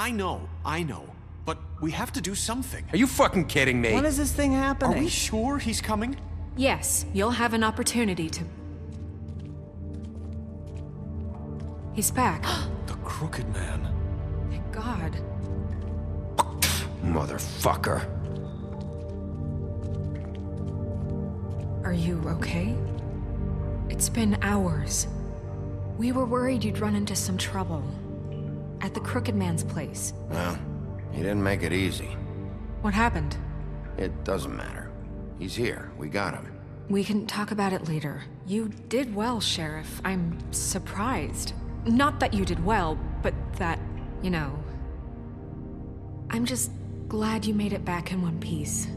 I know. But we have to do something. Are you fucking kidding me? When is this thing happening? Are we sure he's coming? Yes, you'll have an opportunity to... He's back. The Crooked Man. Thank God. Motherfucker. Are you okay? It's been hours. We were worried you'd run into some trouble. At the Crooked Man's place. Well, he didn't make it easy. What happened? It doesn't matter. He's here. We got him. We can talk about it later. You did well, Sheriff. I'm surprised. Not that you did well, but that, you know... I'm just glad you made it back in one piece.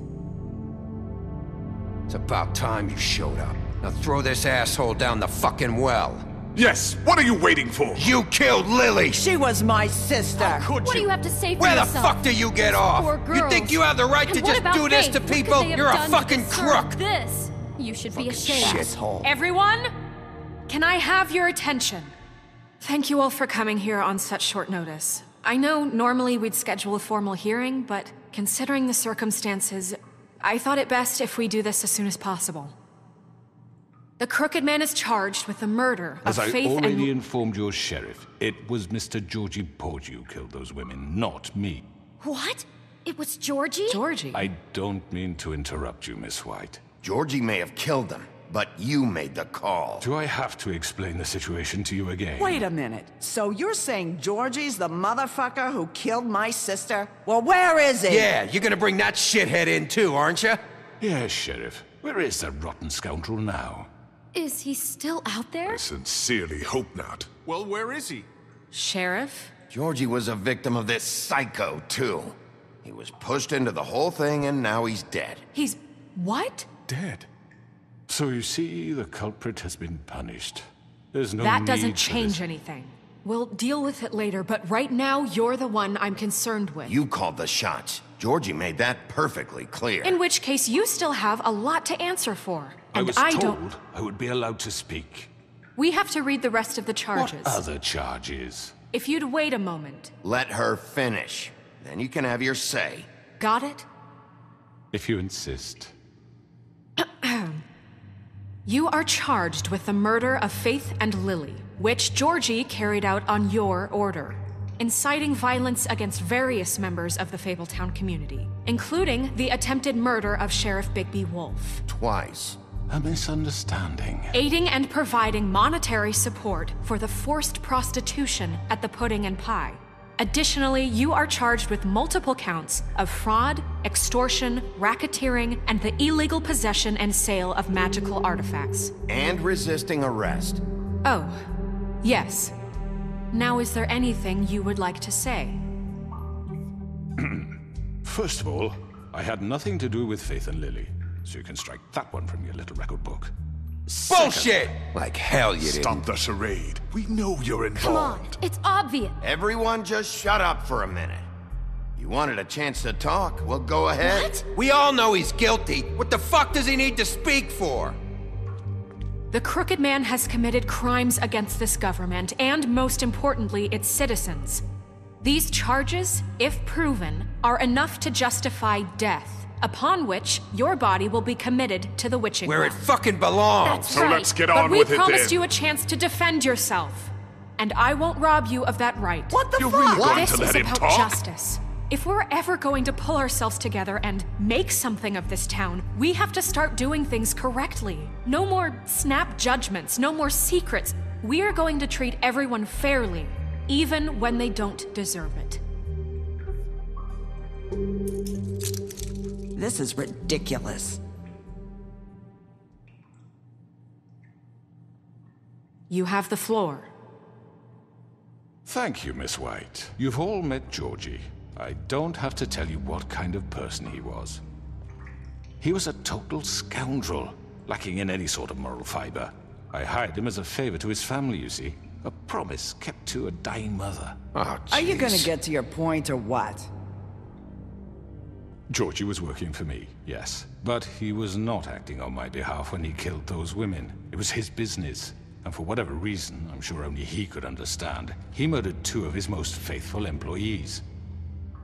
It's about time you showed up. Now throw this asshole down the fucking well. Yes, what are you waiting for? You killed Lily! She was my sister! How could What do you? you have to say for Where the yourself? fuck do you get off? Poor You girls. think you have the right And to what just about do this Faith? to What could people? they have You're a done to fucking deserve crook! This. You should be ashamed. Shithole. Everyone? Can I have your attention? Thank you all for coming here on such short notice. I know normally we'd schedule a formal hearing, but considering the circumstances, I thought it best if we do this as soon as possible. The Crooked Man is charged with the murder of As I Faith already and... informed your sheriff, it was Mr. Georgie Porgy who killed those women, not me. What? It was Georgie? Georgie. I don't mean to interrupt you, Miss White. Georgie may have killed them, but you made the call. Do I have to explain the situation to you again? Wait a minute. So you're saying Georgie's the motherfucker who killed my sister? Well, where is he? Yeah, you're gonna bring that shithead in too, aren't you? Yes, Sheriff. Where is that rotten scoundrel now? Is he still out there? I sincerely hope not. Well, where is he? Sheriff? Georgie was a victim of this psycho, too. He was pushed into the whole thing, and now he's dead. He's... what? Dead. So you see, the culprit has been punished. There's no That need doesn't for change this. anything. We'll deal with it later, but right now, you're the one I'm concerned with. You called the shots. Georgie made that perfectly clear. In which case, you still have a lot to answer for. I And was I told don't... I would be allowed to speak. We have to read the rest of the charges. What other charges? If you'd wait a moment. Let her finish. Then you can have your say. Got it? If you insist. You are charged with the murder of Faith and Lily, which Georgie carried out on your order, inciting violence against various members of the Fabletown community, including the attempted murder of Sheriff Bigby Wolf. Twice. A misunderstanding. Aiding and providing monetary support for the forced prostitution at the Pudding and Pie. Additionally, you are charged with multiple counts of fraud, extortion, racketeering, and the illegal possession and sale of magical artifacts. And resisting arrest. Oh, yes. Now, is there anything you would like to say? First of all, I had nothing to do with Faith and Lily, so you can strike that one from your little record book. Bullshit! Like hell you Stop didn't. the charade. We know you're Come on, involved. it's obvious. Everyone just shut up for a minute. You wanted a chance to talk? Well, go ahead. What? We all know he's guilty. What the fuck does he need to speak for? The Crooked Man has committed crimes against this government and, most importantly, its citizens. These charges, if proven, are enough to justify death, upon which your body will be committed to the witching Where it well. fucking belongs. That's So right. let's get But on we with it promised then. you a chance to defend yourself, and I won't rob you of that right. What the You're fuck? really going This to is let him about talk? justice. If we're ever going to pull ourselves together and make something of this town, we have to start doing things correctly. No more snap judgments, no more secrets. We are going to treat everyone fairly, even when they don't deserve it. This is ridiculous. You have the floor. Thank you, Miss White. You've all met Georgie. I don't have to tell you what kind of person he was. He was a total scoundrel, lacking in any sort of moral fiber. I hired him as a favor to his family, you see. A promise kept to a dying mother. Oh, Are you gonna jeez. get to your point or what? Georgie was working for me, yes. But he was not acting on my behalf when he killed those women. It was his business. And for whatever reason, I'm sure only he could understand, he murdered two of his most faithful employees.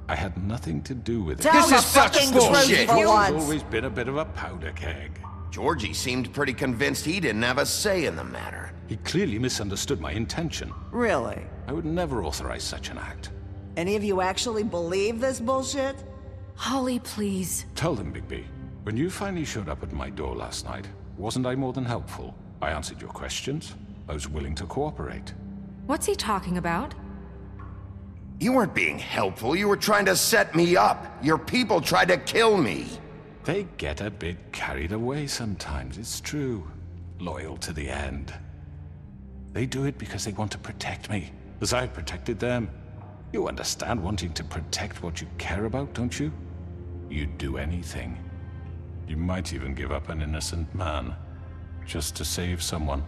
I had nothing to do with it. Tell This the is such fucking bullshit. truth for He's once. always been a bit of a powder keg. Georgie seemed pretty convinced he didn't have a say in the matter. He clearly misunderstood my intention. Really? I would never authorize such an act. Any of you actually believe this bullshit? Holly, please. Tell them, Bigby. When you finally showed up at my door last night, wasn't I more than helpful? I answered your questions. I was willing to cooperate. What's he talking about? You weren't being helpful, you were trying to set me up. Your people tried to kill me. They get a bit carried away sometimes, it's true. Loyal to the end. They do it because they want to protect me, as I've protected them. You understand wanting to protect what you care about, don't you? You'd do anything. You might even give up an innocent man, just to save someone.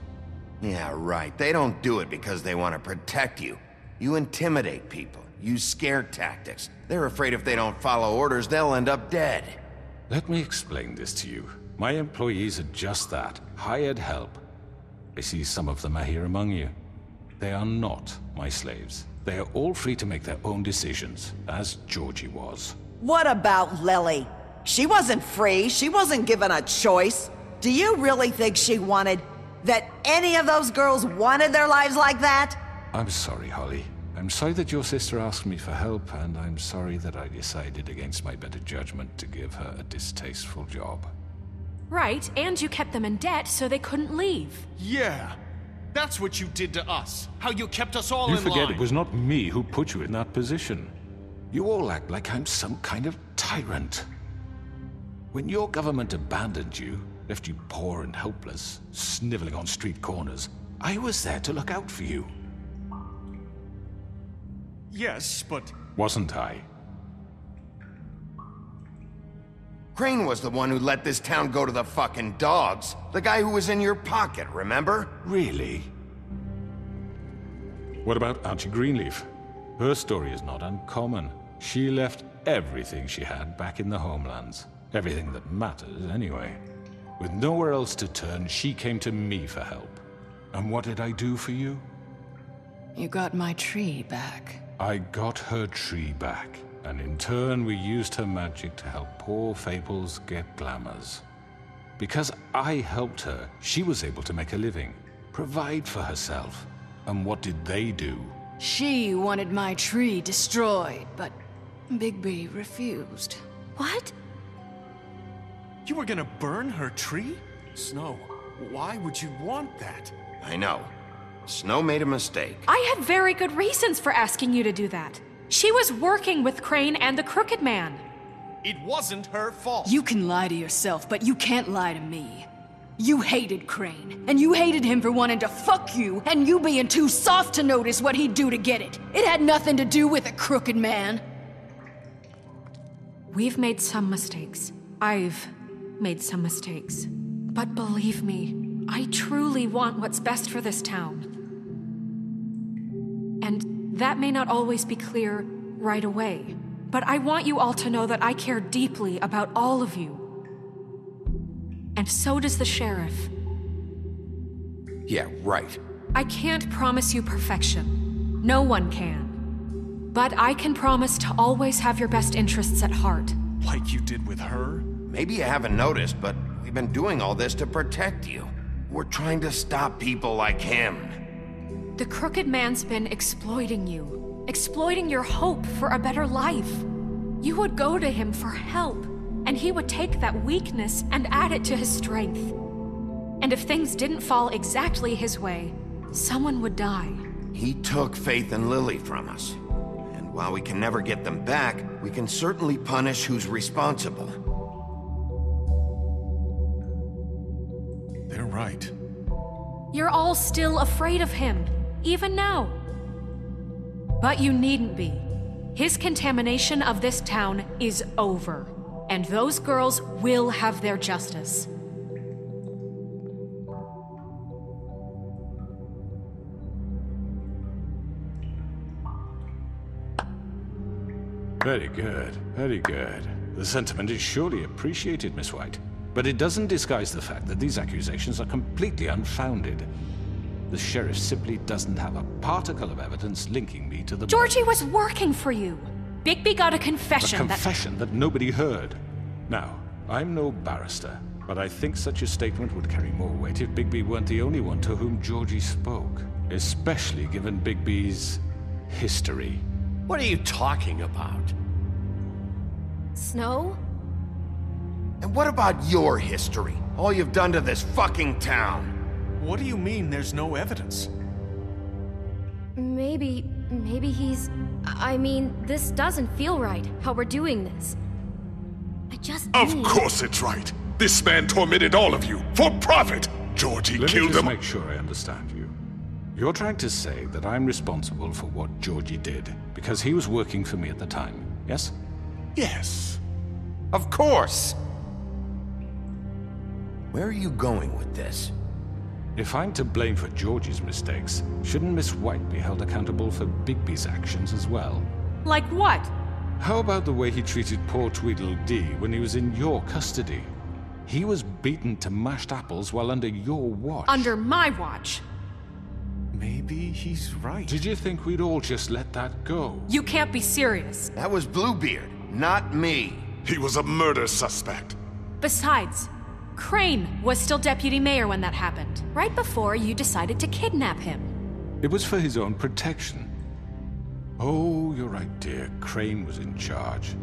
Yeah, right. They don't do it because they want to protect you. You intimidate people, use scare tactics. They're afraid if they don't follow orders, they'll end up dead. Let me explain this to you. My employees are just that, hired help. I see some of them are here among you. They are not my slaves. They are all free to make their own decisions, as Georgie was. What about Lily? She wasn't free. She wasn't given a choice. Do you really think she wanted... that any of those girls wanted their lives like that? I'm sorry, Holly. I'm sorry that your sister asked me for help, and I'm sorry that I decided against my better judgment to give her a distasteful job. Right, and you kept them in debt so they couldn't leave. Yeah. That's what you did to us. How you kept us all You in forget line. it was not me who put you in that position. You all act like I'm some kind of tyrant. When your government abandoned you, left you poor and helpless, sniveling on street corners, I was there to look out for you. Yes, but... Wasn't I? Crane was the one who let this town go to the fucking dogs. The guy who was in your pocket, remember? Really? What about Auntie Greenleaf? Her story is not uncommon. She left everything she had back in the homelands. Everything that matters, anyway. With nowhere else to turn, she came to me for help. And what did I do for you? You got my tree back. I got her tree back, and in turn we used her magic to help poor Fables get glamours. Because I helped her, she was able to make a living, provide for herself. And what did they do? She wanted my tree destroyed, but Bigby refused. What? You were gonna burn her tree? Snow, why would you want that? I know. Snow made a mistake. I had very good reasons for asking you to do that. She was working with Crane and the Crooked Man. It wasn't her fault. You can lie to yourself, but you can't lie to me. You hated Crane, and you hated him for wanting to fuck you, and you being too soft to notice what he'd do to get it. It had nothing to do with a Crooked Man. We've made some mistakes. I've made some mistakes. But believe me, I truly want what's best for this town. And that may not always be clear right away, but I want you all to know that I care deeply about all of you. And so does the sheriff. Yeah, right. I can't promise you perfection. No one can. But I can promise to always have your best interests at heart. Like you did with her? Maybe you haven't noticed, but we've been doing all this to protect you. We're trying to stop people like him. The Crooked Man's been exploiting you. Exploiting your hope for a better life. You would go to him for help, and he would take that weakness and add it to his strength. And if things didn't fall exactly his way, someone would die. He took Faith and Lily from us. And while we can never get them back, we can certainly punish who's responsible. They're right. You're all still afraid of him, even now. But you needn't be. His contamination of this town is over, and those girls will have their justice. Very good, very good. The sentiment is surely appreciated, Miss White. But it doesn't disguise the fact that these accusations are completely unfounded. The sheriff simply doesn't have a particle of evidence linking me to the... Georgie was working for you. Bigby got a A confession confession that nobody heard. Now, I'm no barrister, but I think such a statement would carry more weight if Bigby weren't the only one to whom Georgie spoke. Especially given Bigby's history. What are you talking about? Snow? And what about your history? All you've done to this fucking town? What do you mean there's no evidence? Maybe he's... I mean, this doesn't feel right, how we're doing this. I just Of need... course it's right. This man tormented all of you, for profit! Georgie Let me killed just him. make sure I understand you. You're trying to say that I'm responsible for what Georgie did, because he was working for me at the time, yes? Yes. Of course! Where are you going with this? If I'm to blame for Georgie's mistakes, shouldn't Miss White be held accountable for Bigby's actions as well? Like what? How about the way he treated poor Tweedledee when he was in your custody? He was beaten to mashed apples while under your watch. Under my watch. Maybe he's right. Did you think we'd all just let that go? You can't be serious. That was Bluebeard, not me. He was a murder suspect. Besides, Crane was still deputy mayor when that happened, right before you decided to kidnap him. It was for his own protection. Oh, you're right, dear. Crane was in charge.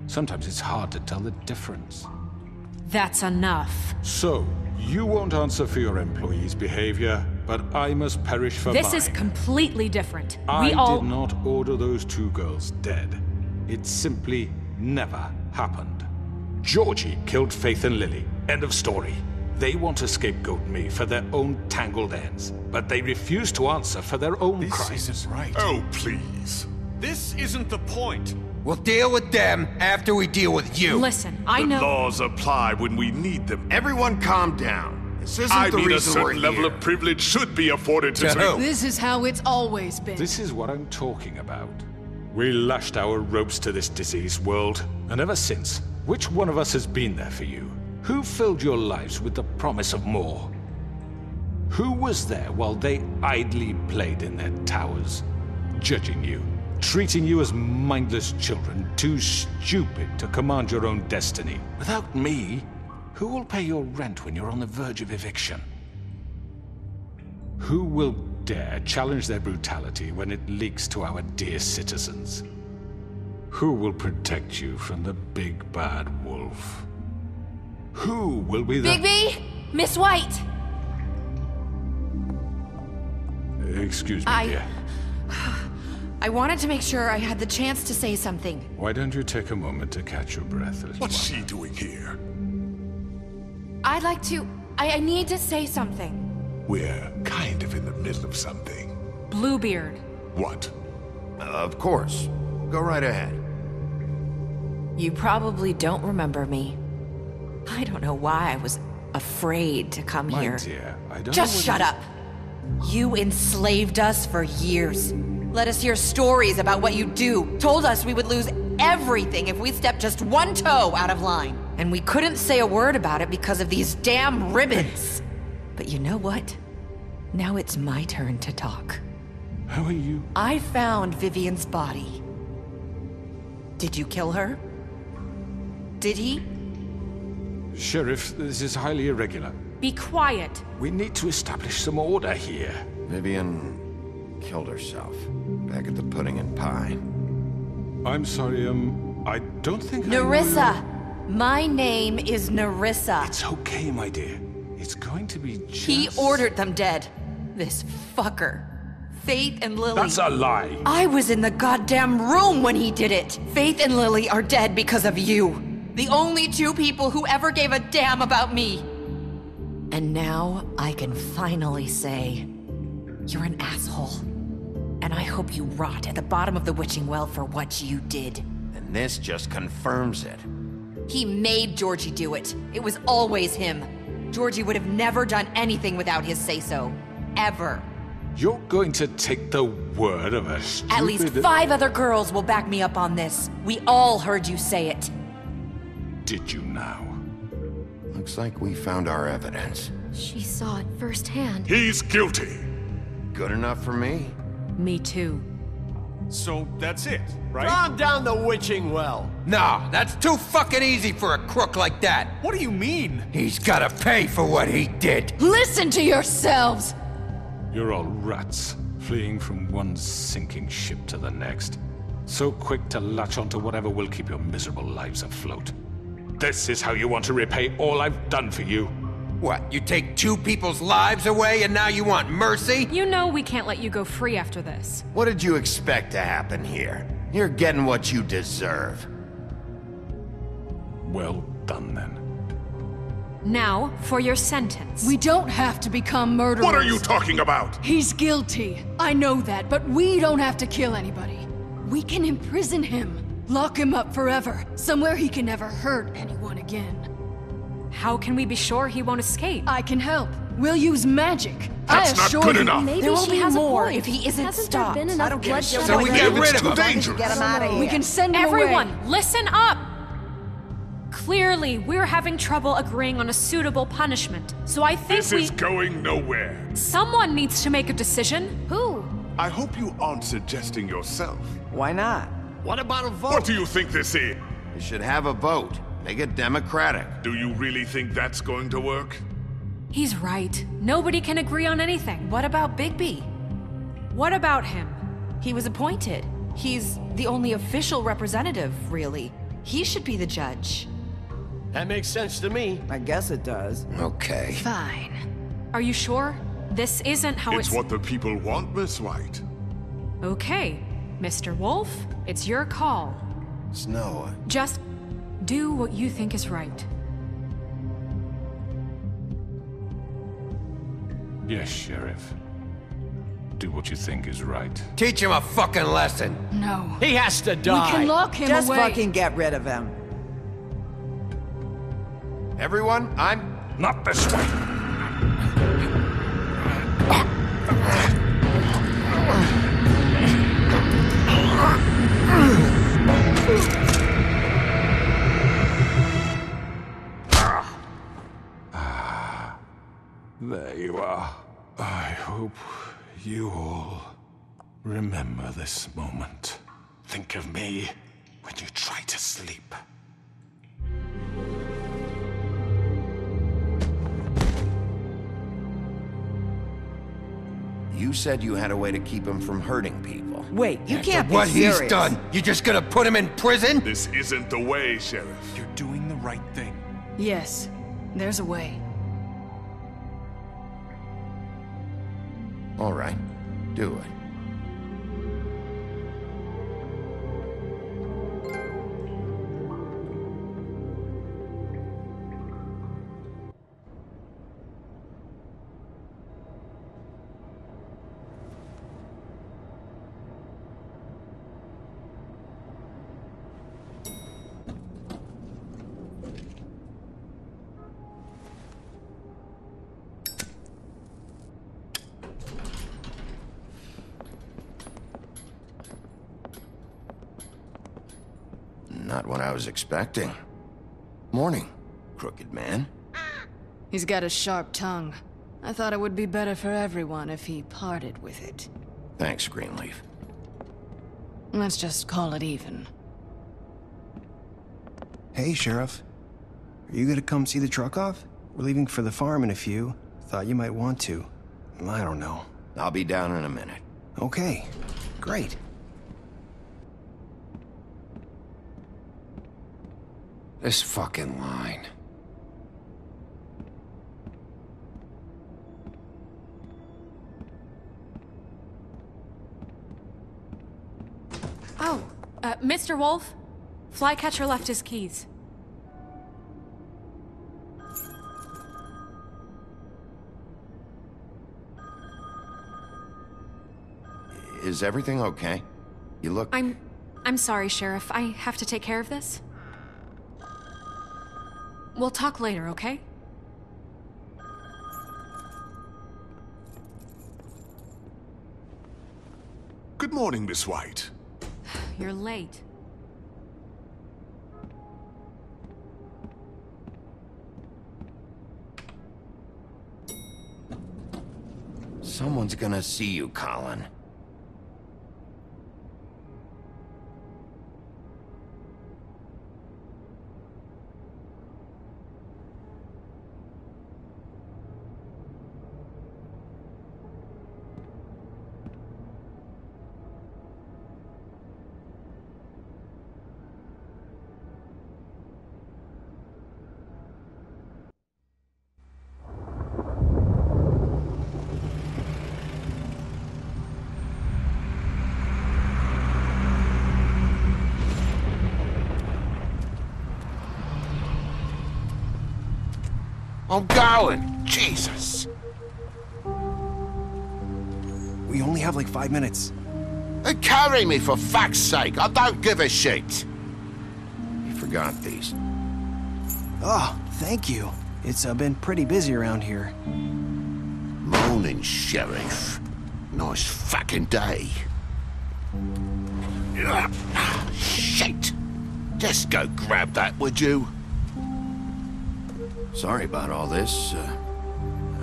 Sometimes it's hard to tell the difference. That's enough. So, you won't answer for your employees' behavior, but I must perish for mine. This is completely different. I did not order those two girls dead. It simply never happened. Georgie killed Faith and Lily. End of story. They want to scapegoat me for their own tangled ends, but they refuse to answer for their own This crimes. isn't right. Oh, please. This isn't the point. We'll deal with them after we deal with you. Listen, I The know... laws apply when we need them. Everyone calm down. This isn't I the mean, a reason we're certain level here. of privilege should be afforded to... To who? This is how it's always been. This is what I'm talking about. We lashed our ropes to this diseased world, and ever since, which one of us has been there for you? Who filled your lives with the promise of more? Who was there while they idly played in their towers, judging you, treating you as mindless children, too stupid to command your own destiny? Without me, who will pay your rent when you're on the verge of eviction? Who will dare challenge their brutality when it leaks to our dear citizens? Who will protect you from the big bad wolf? Who will be the... Bigby! Miss White! Excuse me, dear. I wanted to make sure I had the chance to say something. Why don't you take a moment to catch your breath, little What's one? she doing here? I'd like to... I need to say something. We're kind of in the middle of something. Bluebeard. What? Of course. Go right ahead. You probably don't remember me. I don't know why I was afraid to come My here. dear, I don't Just know shut up! You enslaved us for years. Let us hear stories about what you do. Told us we would lose everything if we stepped just one toe out of line. And we couldn't say a word about it because of these damn ribbons. But you know what? Now it's my turn to talk. How are you? I found Vivian's body. Did you kill her? Did he? Sheriff, this is highly irregular. Be quiet. We need to establish some order here. Vivian killed herself. Back at the Pudding and Pie. I'm sorry, I don't think Narissa! My name is Narissa. It's okay, my dear. It's going to be just... He ordered them dead. This fucker. Faith and Lily. That's a lie. I was in the goddamn room when he did it. Faith and Lily are dead because of you. The only two people who ever gave a damn about me. And now I can finally say, you're an asshole. And I hope you rot at the bottom of the witching well for what you did. And this just confirms it. He made Georgie do it. It was always him. Georgie would have never done anything without his say-so. Ever. You're going to take the word of a stupid... At least 5 other girls will back me up on this. We all heard you say it. Did you now? Looks like we found our evidence. She saw it firsthand. He's guilty. Good enough for me? Me too. So that's it, right? Calm down the witching well. No, that's too fucking easy for a crook like that. What do you mean? He's gotta pay for what he did. Listen to yourselves! You're all rats, fleeing from one sinking ship to the next. So quick to latch onto whatever will keep your miserable lives afloat. This is how you want to repay all I've done for you? What, you take 2 people's lives away and now you want mercy? You know we can't let you go free after this. What did you expect to happen here? You're getting what you deserve. Well done, then. Now, for your sentence. We don't have to become murderers. What are you talking about? He's guilty. I know that, but we don't have to kill anybody. We can imprison him. Lock him up forever. Somewhere he can never hurt anyone again. How can we be sure he won't escape? I can help. We'll use magic. That's I not assure good you. enough. Maybe There will she be has more a point. if he isn't Hasn't stopped. there been I enough don't give a bloodshed shit So we what get you rid do. of him. As long as you Dangerous. get him out of here. We can send him Everyone, away. listen up! Clearly, we're having trouble agreeing on a suitable punishment. So I think This is going nowhere. someone needs to make a decision. Who? I hope you aren't suggesting yourself. Why not? What about a vote? What do you think this is? You should have a vote. Make it democratic. Do you really think that's going to work? He's right. Nobody can agree on anything. What about Bigby? What about him? He was appointed. He's the only official representative, really. He should be the judge. That makes sense to me. I guess it does. Okay. Fine. Are you sure? This isn't how It's what the people want, Miss White. Okay, Mr. Wolf, it's your call. Snow, Just do what you think is right. Yes, Sheriff. Do what you think is right. Teach him a fucking lesson. No. He has to We die. can lock him Just away. fucking get rid of him. everyone, I'm... Not this way! There you are. I hope you all remember this moment. Think of me when you try to sleep. You said you had a way to keep him from hurting people. Wait, you can't be What serious. he's done, you just gonna put him in prison? This isn't the way, Sheriff. You're doing the right thing. Yes, there's a way. All right, do it. Not what I was expecting. Morning, crooked man. He's got a sharp tongue. I thought it would be better for everyone if he parted with it. Thanks, Greenleaf. Let's just call it even. Hey, Sheriff. Are you gonna come see the truck off? We're leaving for the farm in a few. Thought you might want to. I don't know. I'll be down in a minute. Okay, great. This fucking line. Oh, Mr. Wolf? Flycatcher left his keys. Is everything okay? You look... I'm sorry, Sheriff. I have to take care of this. We'll talk later, okay? Good morning, Miss White. You're late. Someone's gonna see you, Colin. I'm going. Jesus. We only have like 5 minutes. Carry me for fuck's sake. I don't give a shit. You forgot these. Oh, thank you. It's been pretty busy around here. Morning, Sheriff. Nice fucking day. Shit. Just go grab that, would you? Sorry about all this.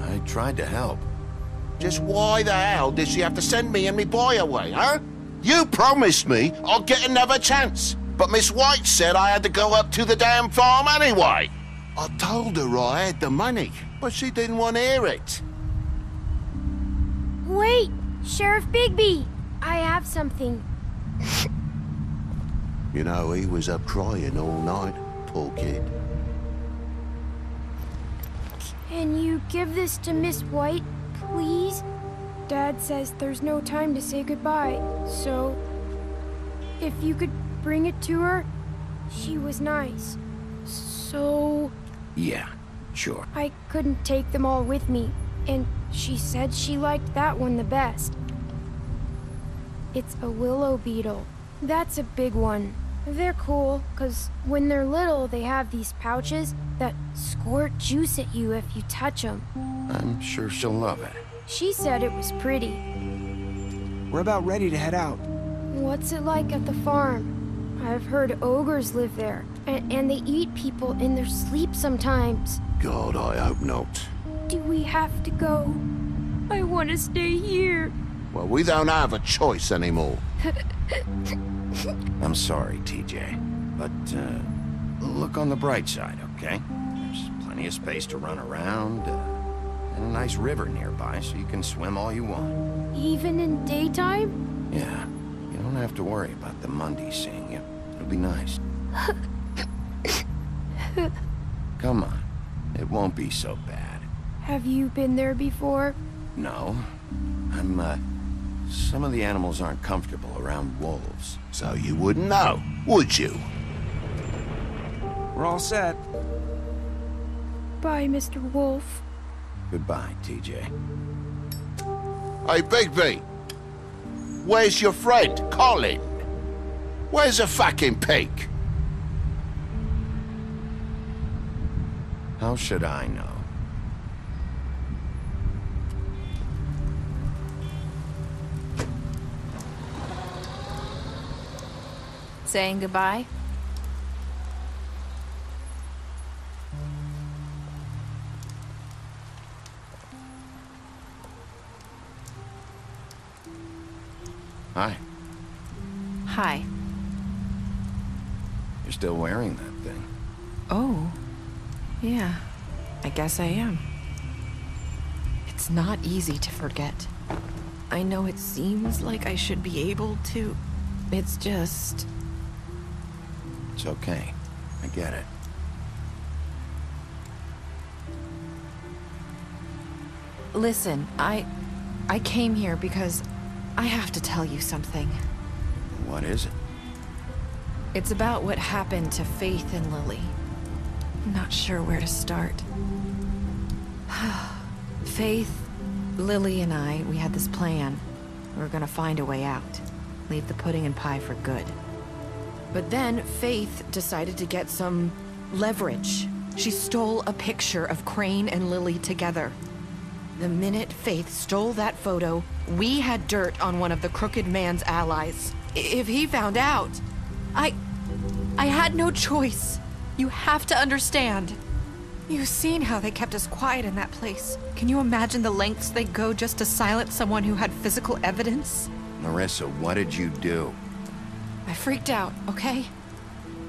I tried to help. Just why the hell did she have to send me and me boy away, huh? You promised me I'd get another chance, but Miss White said I had to go up to the damn farm anyway. I told her I had the money, but she didn't want to hear it. Wait, Sheriff Bigby, I have something. You know, he was up crying all night, poor kid. Can you give this to Miss White, please? Dad says there's no time to say goodbye, so if you could bring it to her, she was nice. So... Yeah, sure. I couldn't take them all with me, and she said she liked that one the best. It's a willow beetle. That's a big one. They're cool, 'cause when they're little, they have these pouches that squirt juice at you if you touch them. I'm sure she'll love it. She said it was pretty. We're about ready to head out. What's it like at the farm? I've heard ogres live there, and they eat people in their sleep sometimes. God, I hope not. Do we have to go? I want to stay here. Well, we don't have a choice anymore. I'm sorry, TJ, but look on the bright side, okay? There's plenty of space to run around, and a nice river nearby, so you can swim all you want. Even in daytime? Yeah, you don't have to worry about the Mundies seeing you. It'll be nice. Come on, it won't be so bad. Have you been there before? No, some of the animals aren't comfortable around wolves. So you wouldn't know, would you? We're all set. Bye, Mr. Wolf. Goodbye, TJ. Hey, Bigby. Where's your friend, Colin? Where's the fucking pig? How should I know? Saying goodbye? Hi. Hi. You're still wearing that thing. Oh. Yeah. I guess I am. It's not easy to forget. I know it seems like I should be able to. It's just... It's okay. I get it. Listen, I came here because I have to tell you something. What is it? It's about what happened to Faith and Lily. I'm not sure where to start. Faith, Lily, and I, we had this plan. We were gonna find a way out. Leave the pudding and pie for good. But then Faith decided to get some leverage. She stole a picture of Crane and Lily together. The minute Faith stole that photo, we had dirt on one of the Crooked Man's allies. If he found out, I had no choice. You have to understand. You've seen how they kept us quiet in that place. Can you imagine the lengths they go just to silence someone who had physical evidence? Marisa, what did you do? I freaked out, okay?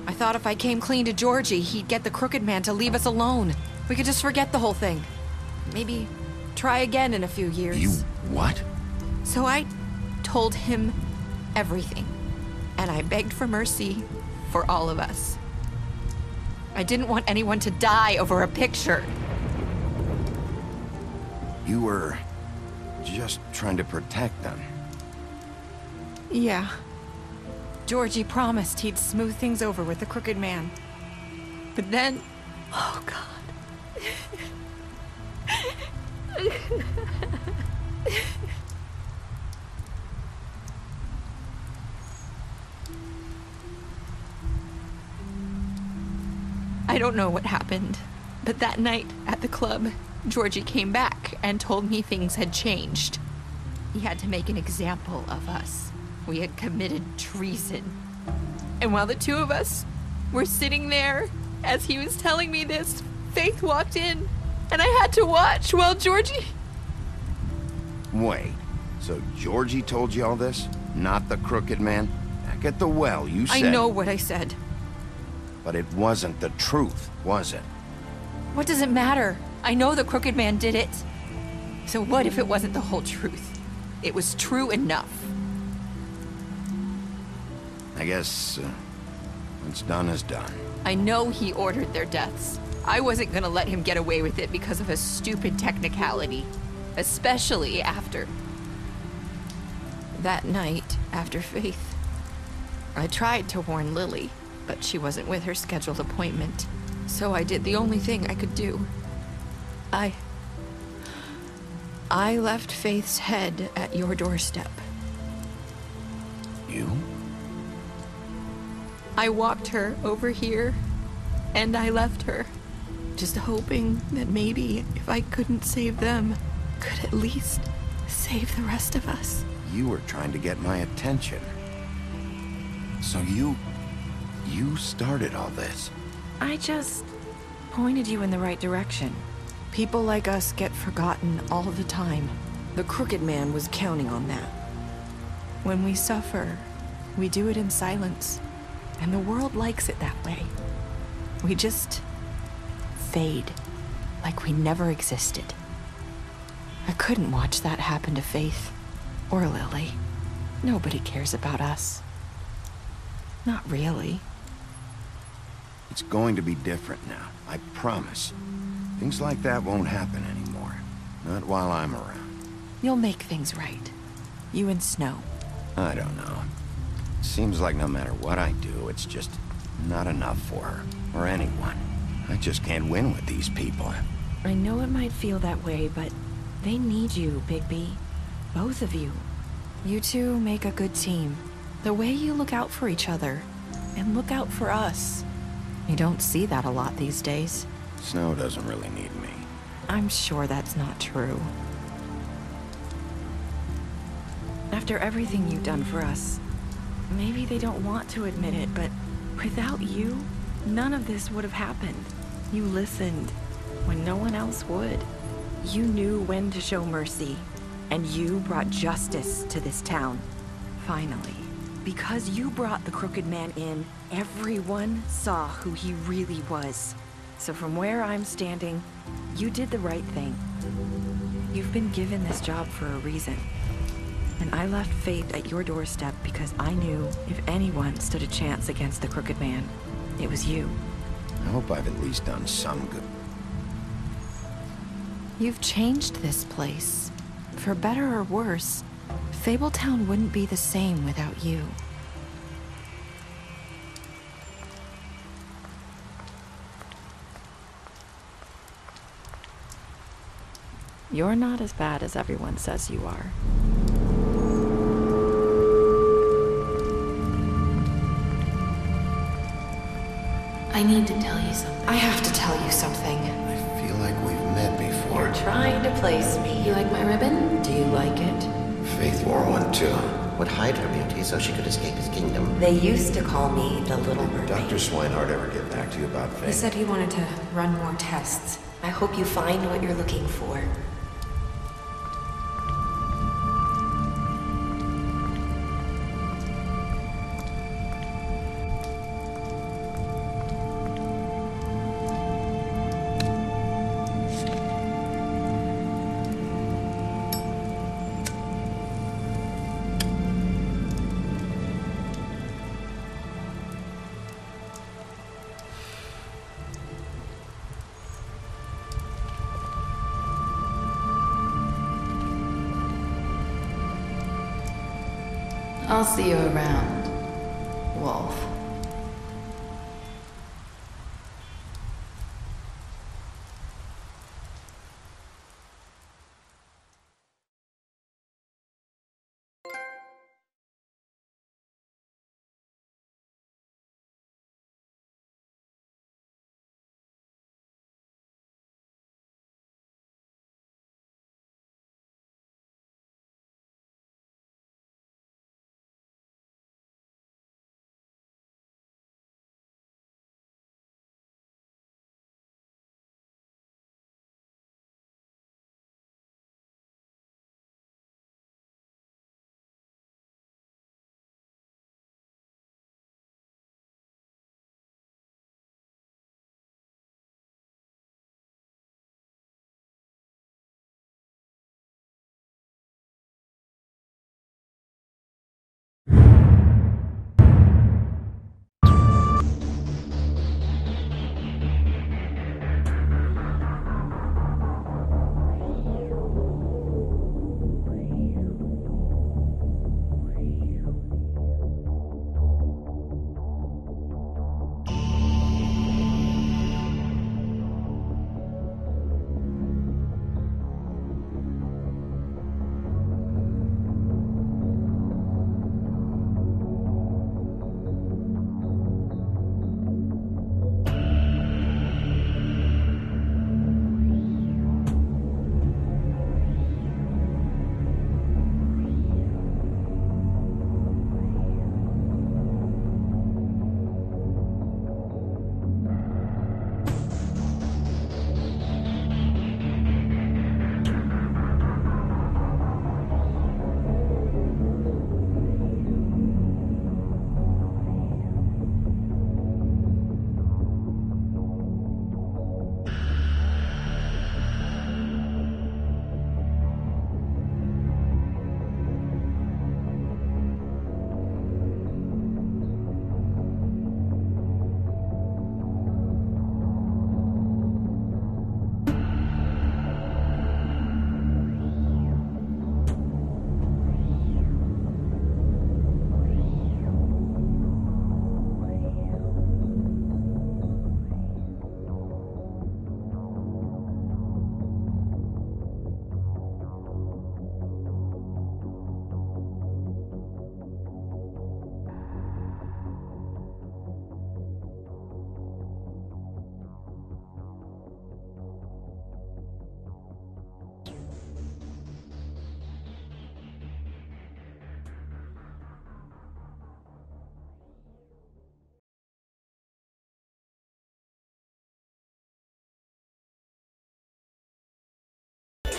I thought if I came clean to Georgie, he'd get the Crooked Man to leave us alone. We could just forget the whole thing. Maybe try again in a few years. You what? So I told him everything. And I begged for mercy for all of us. I didn't want anyone to die over a picture. You were just trying to protect them. Yeah. Georgie promised he'd smooth things over with the Crooked Man. But then... Oh, God. I don't know what happened, but that night at the club, Georgie came back and told me things had changed. He had to make an example of us. We had committed treason. And while the two of us were sitting there, as he was telling me this, Faith walked in, and I had to watch while Georgie... Wait, so Georgie told you all this? Not the crooked man? Back at the well, you said... I know what I said. But it wasn't the truth, was it? What does it matter? I know the crooked man did it. So what if it wasn't the whole truth? It was true enough. I guess, what's done is done. I know he ordered their deaths. I wasn't gonna let him get away with it because of a stupid technicality. Especially after... that night, after Faith. I tried to warn Lily, but she wasn't with her scheduled appointment. So I did the only thing I could do. I left Faith's head at your doorstep. You? I walked her over here, and I left her. Just hoping that maybe if I couldn't save them, could at least save the rest of us. You were trying to get my attention. So you started all this. I just pointed you in the right direction. People like us get forgotten all the time. The crooked man was counting on that. When we suffer, we do it in silence. And the world likes it that way. We just fade, like we never existed. I couldn't watch that happen to Faith, or Lily. Nobody cares about us. Not really. It's going to be different now, I promise. Things like that won't happen anymore. Not while I'm around. You'll make things right. You and Snow. I don't know. Seems like no matter what I do, it's just not enough for her, or anyone. I just can't win with these people. I know it might feel that way, but they need you, Bigby. Both of you. You two make a good team. The way you look out for each other, and look out for us. You don't see that a lot these days. Snow doesn't really need me. I'm sure that's not true. After everything you've done for us, maybe they don't want to admit it, but without you, none of this would have happened. You listened when no one else would. You knew when to show mercy, and you brought justice to this town. Finally. Because you brought the crooked man in, everyone saw who he really was. So from where I'm standing, you did the right thing. You've been given this job for a reason. And I left Faith at your doorstep because I knew if anyone stood a chance against the crooked man, it was you. I hope I've at least done some good. You've changed this place. For better or worse, Fabletown wouldn't be the same without you. You're not as bad as everyone says you are. I need to tell you something. I have to tell you something. I feel like we've met before. You're trying to place me. You like my ribbon? Do you like it? Faith wore one too. Would hide her beauty so she could escape his kingdom. They used to call me the Little Mermaid. Did Dr. Swinehart ever get back to you about Faith? He said he wanted to run more tests. I hope you find what you're looking for. I'll see you around, Wolf.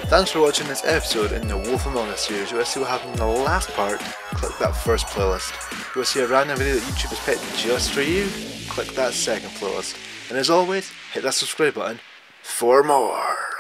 Thanks for watching this episode in the Wolf Among Us series. If you want to see what happened in the last part, click that first playlist. If you want to see a random video that YouTube has picked just for you, click that second playlist. And as always, hit that subscribe button for more.